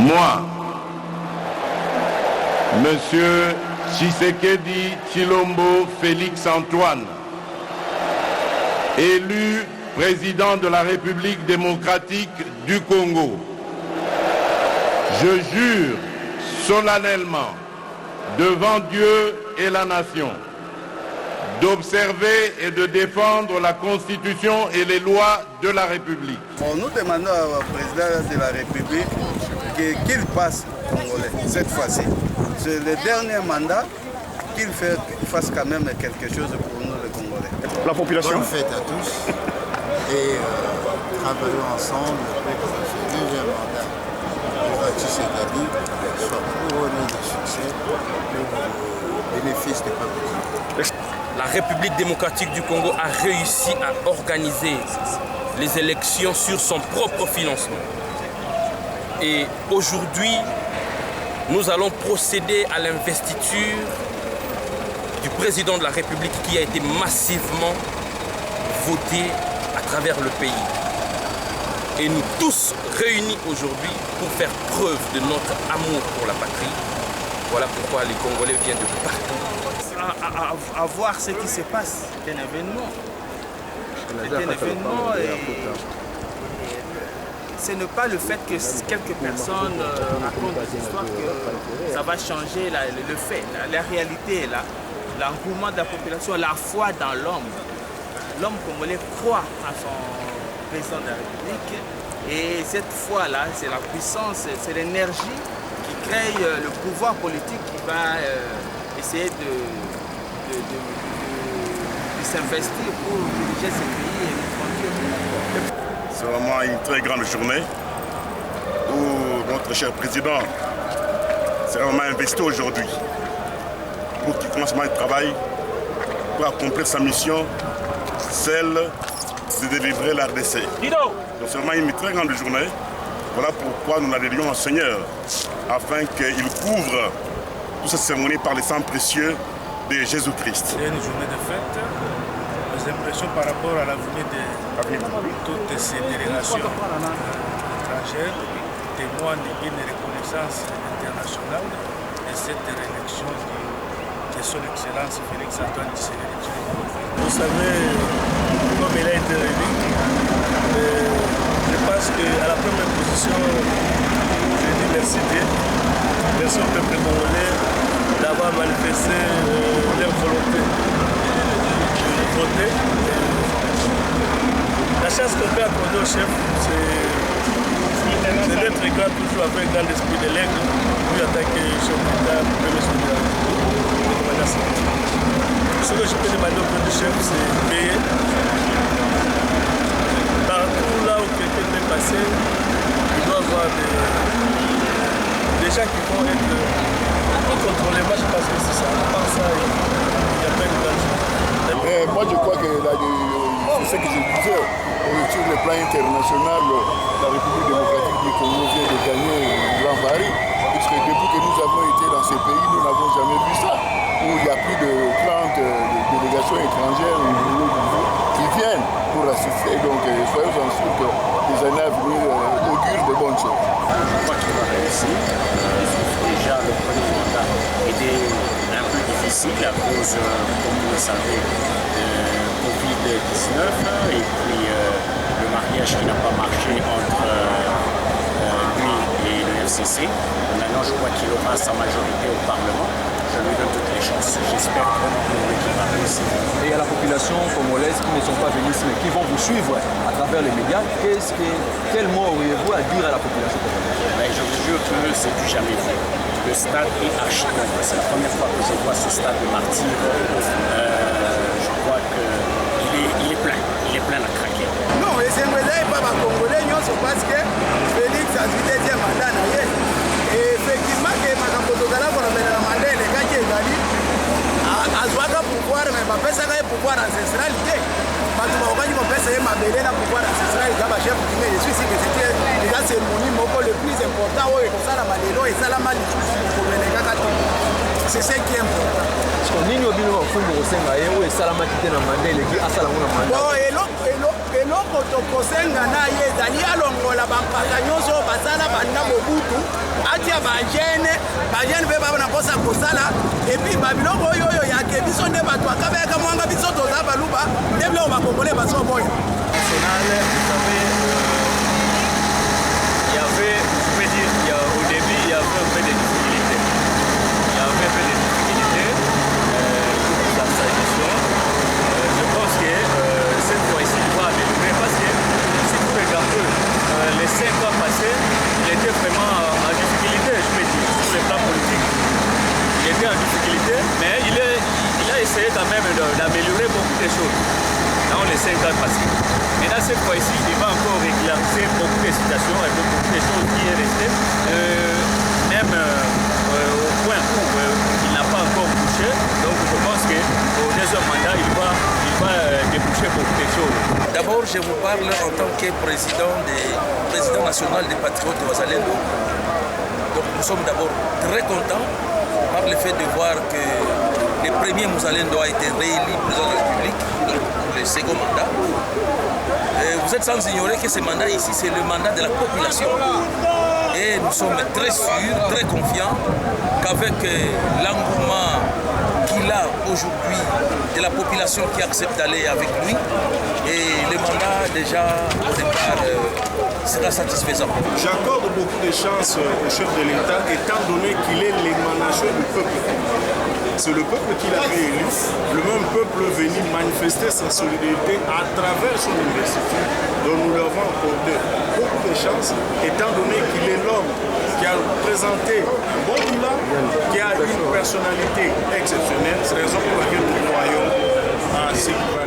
Moi, Monsieur Tshisekedi Tshilombo Félix Antoine, élu président de la République démocratique du Congo, je jure solennellement devant Dieu et la nation d'observer et de défendre la Constitution et les lois de la République. Nous demandons au président de la République qu'il passe aux Congolais cette fois-ci. C'est le dernier mandat, qu'il fasse quand même quelque chose pour nous les Congolais. La population. Bonne fête à tous et travaillons ensemble pour que ce deuxième mandat de Tshisekedi soit couronné de succès pour le bénéfice des peuples. La République démocratique du Congo a réussi à organiser les élections sur son propre financement. Et aujourd'hui, nous allons procéder à l'investiture du président de la République qui a été massivement voté à travers le pays. Et nous tous réunis aujourd'hui pour faire preuve de notre amour pour la patrie. Voilà pourquoi les Congolais viennent de partout. À voir ce qui se passe, c'est un événement. C'est un événement et ce n'est pas le fait que quelques personnes racontent des histoires que ça va changer le fait, la réalité, l'engouement de la population, la foi dans l'homme. L'homme congolais croit à son président de la République et cette foi-là, c'est la puissance, c'est l'énergie qui crée le pouvoir politique qui va essayer de s'investir pour diriger ce pays et le frontier. C'est vraiment une très grande journée où notre cher président s'est vraiment investi aujourd'hui pour qu'il commence le travail pour accomplir sa mission, celle de délivrer la RDC. Donc c'est vraiment une très grande journée. Voilà pourquoi nous l'adhérions au Seigneur afin qu'il couvre toute cette cérémonie par le sang précieux de Jésus-Christ. C'est une journée de fête. Les impressions par rapport à la venue de toutes ces délégations étrangères témoignent d'une reconnaissance internationale de cette réélection de son Excellence Félix Antoine Tshisekedi. Vous savez, comme il a été élu, je pense qu'à la première position, je dis merci Dieu, merci au peuple congolais d'avoir manifesté leur volonté de voter. La chance qu'on peut accorder au chef, c'est d'être grand toujours avec dans l'esprit de l'aigle, lui en tant que chef d'État, premier chef de la République. Ce que je peux demander au peuple du chef, c'est veiller. Partout là où quelqu'un peut passer, il doit y avoir des gens qui vont être contrôlés. Moi je pense que c'est ça. À part ça, il n'y a pas de danger. Moi je crois que c'est ce que je disais. Sur le plan international, la République démocratique du Congo vient de gagner un grand pari. Puisque depuis que nous avons été dans ce pays, nous n'avons jamais vu ça. Où il y a plus de 30 délégations étrangères qui viennent pour assister. Donc soyons en sûr que les années à venir augurent de bonnes choses. Je crois qu'il va réussir. Déjà, le premier mandat était un peu difficile à cause, comme vous le savez, de Covid-19 et puis le mariage qui n'a pas marché entre lui et le FCC. Maintenant, je crois qu'il aura sa majorité au Parlement. Je lui donne toutes les chances. J'espère vraiment qu'il va réussir. Et à la population congolaise qui ne sont pas venus ici, mais qui vont vous suivre à travers les médias, quel mot auriez-vous à dire à la population congolaise? Je vous jure que c'est du jamais vu. Le stade est archi complet. C'est la première fois que je vois ce stade de martyrs. Je crois qu'il est plein. Il est plein à craquer. Non, et c'est vrai, pas les Congolais, parce que Félix a eu deuxième mandat. Et effectivement, que Makapotogala, pour le mandat, les gars qui est à Zouaka pouvoir, mais ma personne a pouvoir ancestralité. Parce que je vais ma belle na pouvoir ancestral, je suis sûr que c'était la cérémonie le plus important. C'est ce qui est important. eloko tokosenga na ye ezali alongola bampaka nyonso basala banda mobutu kaka bagene mpe baba na mposa kosala epuis babiloko oyo yake biso nde bato akabeyaka mwanga biso toza baluba nde biloko bakongole bazoboya. Il y avait, je peux dire, au début, il y avait un peu de difficultés. Il y avait un peu de difficultés pour la transition. Je pense que cette fois-ci, il va améliorer parce que si vous regardez les 5 ans passés, il était vraiment en difficulté, je peux dire, sur le plan politique. Il était en difficulté, mais il a essayé quand même d'améliorer beaucoup de choses dans les 5 ans passés. Maintenant, cette fois-ci, il va encore régulariser beaucoup de situations et beaucoup de choses qui est resté, même au point où il n'a pas encore touché. Donc, je pense qu'au deuxième mandat, il va déboucher beaucoup de choses. D'abord, je vous parle en tant que président national des Patriotes de Wazalendo. Donc, nous sommes d'abord très contents par le fait de voir que le premier Mouzalendo a été réélu président de la République pour le second mandat. Vous êtes sans ignorer que ce mandat ici, c'est le mandat de la population. Et nous sommes très sûrs, très confiants qu'avec l'engouement qu'il a aujourd'hui de la population qui accepte d'aller avec lui, et le mandat déjà au départ sera satisfaisant. J'accorde beaucoup de chance au chef de l'État étant donné qu'il est l'émanation du peuple. C'est le peuple qui l'a réélu, le même peuple venu manifester sa solidarité à travers son investiture, dont nous lui avons accordé beaucoup de chance, étant donné qu'il est l'homme qui a présenté un bon bilan, qui a une personnalité exceptionnelle. C'est la raison pour laquelle nous croyons à ce qui va